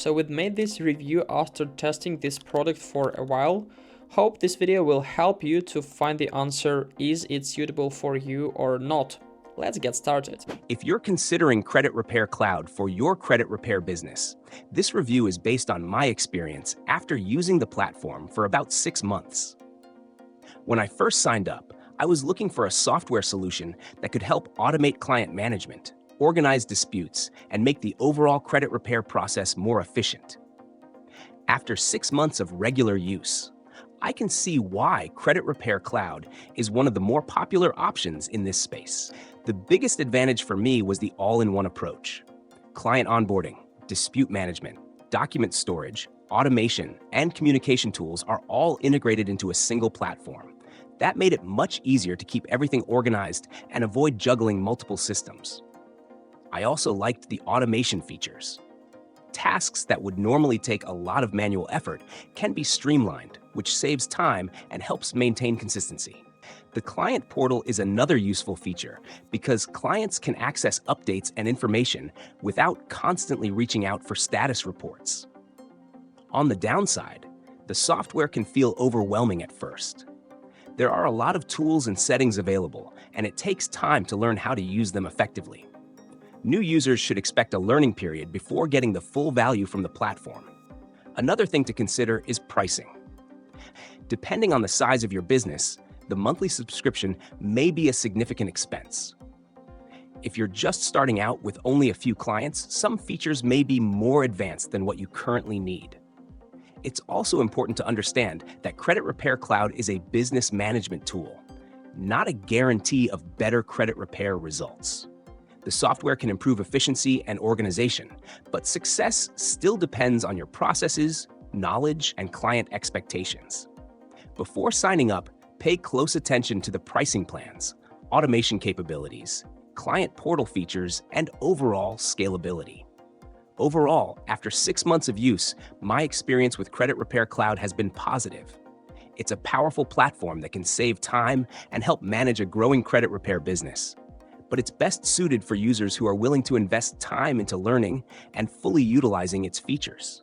So we made this review after testing this product for a while. Hope this video will help you to find the answer, is it suitable for you or not? Let's get started. If you're considering Credit Repair Cloud for your credit repair business, this review is based on my experience after using the platform for about 6 months. When I first signed up, I was looking for a software solution that could help automate client management, organize disputes, and make the overall credit repair process more efficient. After 6 months of regular use, I can see why Credit Repair Cloud is one of the more popular options in this space. The biggest advantage for me was the all-in-one approach. Client onboarding, dispute management, document storage, automation, and communication tools are all integrated into a single platform. That made it much easier to keep everything organized and avoid juggling multiple systems. I also liked the automation features. Tasks that would normally take a lot of manual effort can be streamlined, which saves time and helps maintain consistency. The client portal is another useful feature because clients can access updates and information without constantly reaching out for status reports. On the downside, the software can feel overwhelming at first. There are a lot of tools and settings available, and it takes time to learn how to use them effectively. New users should expect a learning period before getting the full value from the platform. Another thing to consider is pricing. Depending on the size of your business, the monthly subscription may be a significant expense. If you're just starting out with only a few clients, some features may be more advanced than what you currently need. It's also important to understand that Credit Repair Cloud is a business management tool, not a guarantee of better credit repair results. The software can improve efficiency and organization, but success still depends on your processes, knowledge, and client expectations. Before signing up, pay close attention to the pricing plans, automation capabilities, client portal features, and overall scalability. Overall, after 6 months of use, my experience with Credit Repair Cloud has been positive. It's a powerful platform that can save time and help manage a growing credit repair business. But it's best suited for users who are willing to invest time into learning and fully utilizing its features.